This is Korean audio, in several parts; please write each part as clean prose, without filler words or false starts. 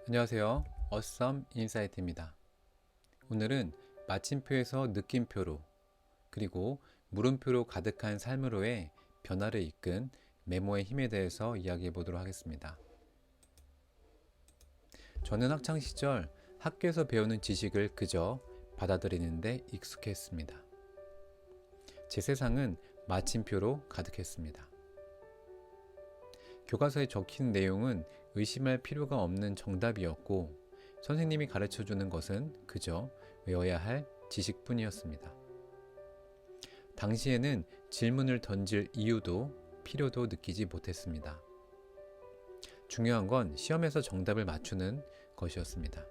안녕하세요. 어썸 인사이트입니다. 오늘은 마침표에서 느낌표로 그리고 물음표로 가득한 삶으로의 변화를 이끈 메모의 힘에 대해서 이야기해 보도록 하겠습니다. 저는 학창시절 학교에서 배우는 지식을 그저 받아들이는데 익숙했습니다. 제 세상은 마침표로 가득했습니다. 교과서에 적힌 내용은 의심할 필요가 없는 정답이었고 선생님이 가르쳐주는 것은 그저 외워야 할 지식뿐이었습니다. 당시에는 질문을 던질 이유도 필요도 느끼지 못했습니다. 중요한 건 시험에서 정답을 맞추는 것이었습니다.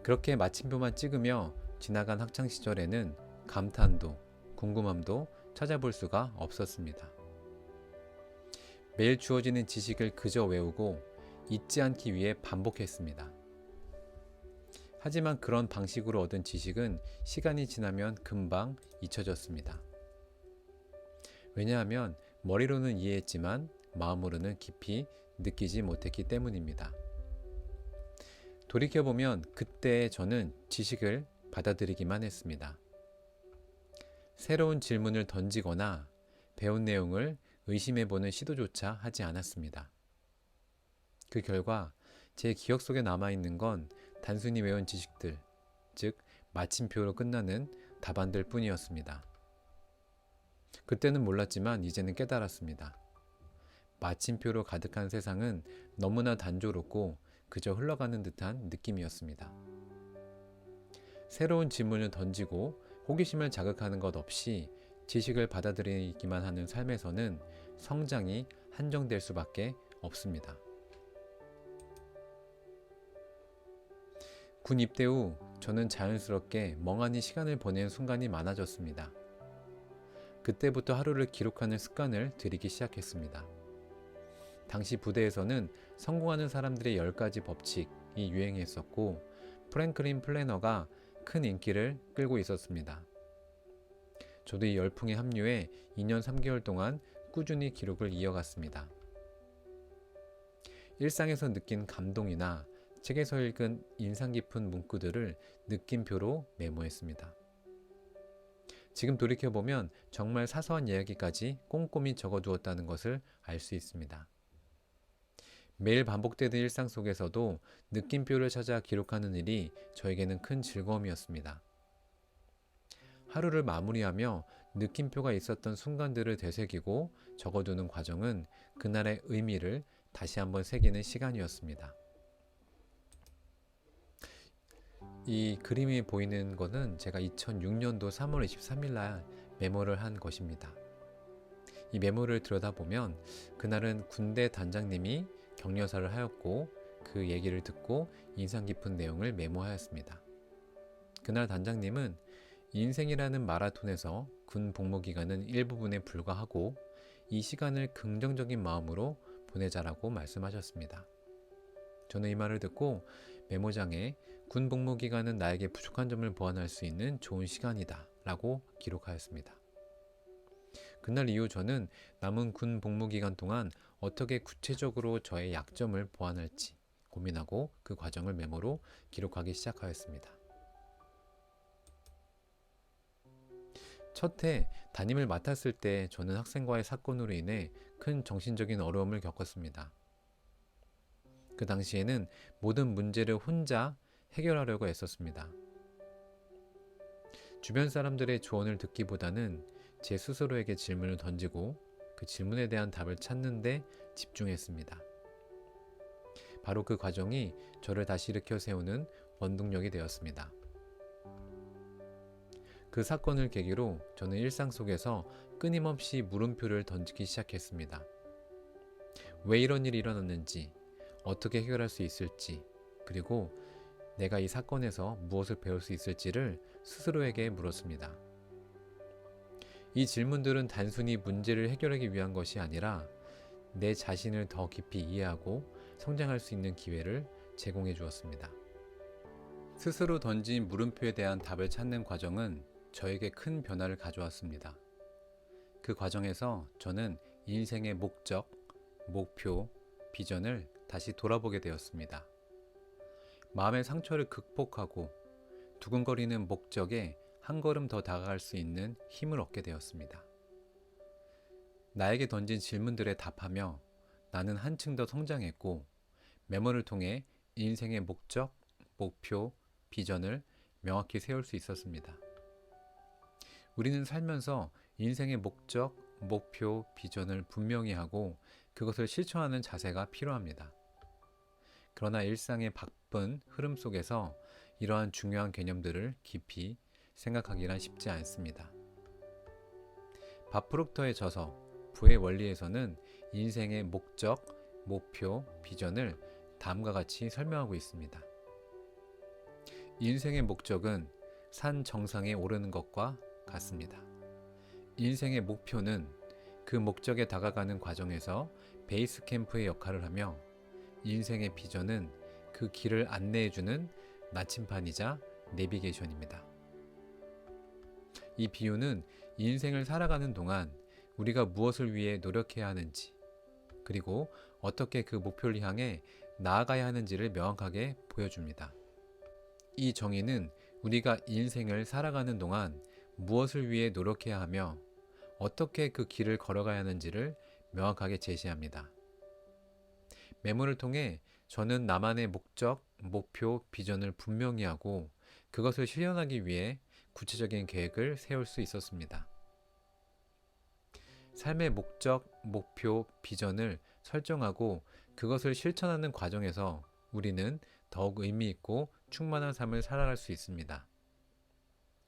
그렇게 마침표만 찍으며 지나간 학창시절에는 감탄도 궁금함도 찾아볼 수가 없었습니다. 매일 주어지는 지식을 그저 외우고 잊지 않기 위해 반복했습니다. 하지만 그런 방식으로 얻은 지식은 시간이 지나면 금방 잊혀졌습니다. 왜냐하면 머리로는 이해했지만 마음으로는 깊이 느끼지 못했기 때문입니다. 돌이켜보면 그때의 저는 지식을 받아들이기만 했습니다. 새로운 질문을 던지거나 배운 내용을 의심해보는 시도조차 하지 않았습니다. 그 결과 제 기억 속에 남아있는 건 단순히 외운 지식들, 즉 마침표로 끝나는 답안들 뿐이었습니다. 그때는 몰랐지만 이제는 깨달았습니다. 마침표로 가득한 세상은 너무나 단조롭고 그저 흘러가는 듯한 느낌이었습니다. 새로운 질문을 던지고 호기심을 자극하는 것 없이 지식을 받아들이기만 하는 삶에서는 성장이 한정될 수밖에 없습니다. 군 입대 후 저는 자연스럽게 멍하니 시간을 보내는 순간이 많아졌습니다. 그때부터 하루를 기록하는 습관을 들이기 시작했습니다. 당시 부대에서는 성공하는 사람들의 10가지 법칙이 유행했었고 프랭클린 플래너가 큰 인기를 끌고 있었습니다. 저도 이 열풍에 합류해 2년 3개월 동안 꾸준히 기록을 이어갔습니다. 일상에서 느낀 감동이나 책에서 읽은 인상 깊은 문구들을 느낌표로 메모했습니다. 지금 돌이켜보면 정말 사소한 이야기까지 꼼꼼히 적어두었다는 것을 알 수 있습니다. 매일 반복되는 일상 속에서도 느낌표를 찾아 기록하는 일이 저에게는 큰 즐거움이었습니다. 하루를 마무리하며 느낌표가 있었던 순간들을 되새기고 적어두는 과정은 그날의 의미를 다시 한번 새기는 시간이었습니다. 이 그림이 보이는 것은 제가 2006년도 3월 23일 날 메모를 한 것입니다. 이 메모를 들여다보면 그날은 군대 단장님이 격려사를 하였고 그 얘기를 듣고 인상 깊은 내용을 메모하였습니다. 그날 단장님은 인생이라는 마라톤에서 군 복무 기간은 일부분에 불과하고 이 시간을 긍정적인 마음으로 보내자라고 말씀하셨습니다. 저는 이 말을 듣고 메모장에 군 복무 기간은 나에게 부족한 점을 보완할 수 있는 좋은 시간이다 라고 기록하였습니다. 그날 이후 저는 남은 군 복무 기간 동안 어떻게 구체적으로 저의 약점을 보완할지 고민하고 그 과정을 메모로 기록하기 시작하였습니다. 첫 해 담임을 맡았을 때 저는 학생과의 사건으로 인해 큰 정신적인 어려움을 겪었습니다. 그 당시에는 모든 문제를 혼자 해결하려고 애썼습니다. 주변 사람들의 조언을 듣기보다는 제 스스로에게 질문을 던지고 그 질문에 대한 답을 찾는 데 집중했습니다. 바로 그 과정이 저를 다시 일으켜 세우는 원동력이 되었습니다. 그 사건을 계기로 저는 일상 속에서 끊임없이 물음표를 던지기 시작했습니다. 왜 이런 일이 일어났는지, 어떻게 해결할 수 있을지, 그리고 내가 이 사건에서 무엇을 배울 수 있을지를 스스로에게 물었습니다. 이 질문들은 단순히 문제를 해결하기 위한 것이 아니라 내 자신을 더 깊이 이해하고 성장할 수 있는 기회를 제공해 주었습니다. 스스로 던진 물음표에 대한 답을 찾는 과정은 저에게 큰 변화를 가져왔습니다. 그 과정에서 저는 인생의 목적, 목표, 비전을 다시 돌아보게 되었습니다. 마음의 상처를 극복하고 두근거리는 목적에 한 걸음 더 다가갈 수 있는 힘을 얻게 되었습니다. 나에게 던진 질문들에 답하며 나는 한층 더 성장했고 메모를 통해 인생의 목적, 목표, 비전을 명확히 세울 수 있었습니다. 우리는 살면서 인생의 목적, 목표, 비전을 분명히 하고 그것을 실천하는 자세가 필요합니다. 그러나 일상의 바쁜 흐름 속에서 이러한 중요한 개념들을 깊이 생각하기란 쉽지 않습니다. 밥 프록터의 저서 부의 원리에서는 인생의 목적, 목표, 비전을 다음과 같이 설명하고 있습니다. 인생의 목적은 산 정상에 오르는 것과 같습니다. 인생의 목표는 그 목적에 다가가는 과정에서 베이스 캠프의 역할을 하며 인생의 비전은 그 길을 안내해주는 나침판이자 내비게이션입니다. 이 비유는 인생을 살아가는 동안 우리가 무엇을 위해 노력해야 하는지, 그리고 어떻게 그 목표를 향해 나아가야 하는지를 명확하게 보여줍니다. 이 정의는 우리가 인생을 살아가는 동안 무엇을 위해 노력해야 하며 어떻게 그 길을 걸어가야 하는지를 명확하게 제시합니다. 메모를 통해 저는 나만의 목적, 목표, 비전을 분명히 하고 그것을 실현하기 위해 구체적인 계획을 세울 수 있었습니다. 삶의 목적, 목표, 비전을 설정하고 그것을 실천하는 과정에서 우리는 더욱 의미 있고 충만한 삶을 살아갈 수 있습니다.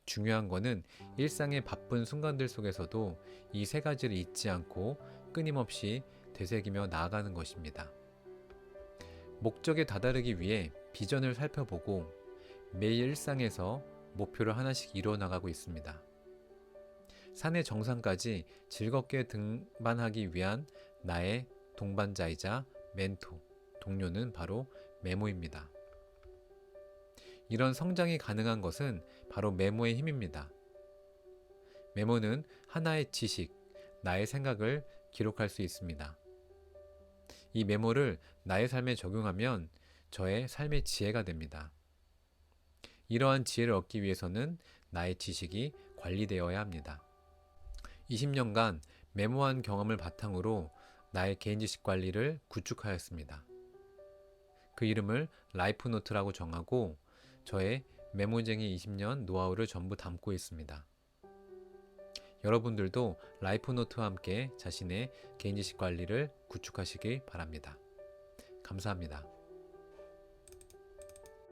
중요한 것은 일상의 바쁜 순간들 속에서도 이 세 가지를 잊지 않고 끊임없이 되새기며 나아가는 것입니다. 목적에 다다르기 위해 비전을 살펴보고 매일 일상에서 목표를 하나씩 이루어 나가고 있습니다. 산의 정상까지 즐겁게 등반하기 위한 나의 동반자이자 멘토, 동료는 바로 메모입니다. 이런 성장이 가능한 것은 바로 메모의 힘입니다. 메모는 하나의 지식, 나의 생각을 기록할 수 있습니다. 이 메모를 나의 삶에 적용하면 저의 삶의 지혜가 됩니다. 이러한 지혜를 얻기 위해서는 나의 지식이 관리되어야 합니다. 20년간 메모한 경험을 바탕으로 나의 개인 지식 관리를 구축하였습니다. 그 이름을 라이프노트라고 정하고 저의 메모쟁이 20년 노하우를 전부 담고 있습니다. 여러분들도 라이프노트와 함께 자신의 개인 지식 관리를 구축하시길 바랍니다. 감사합니다.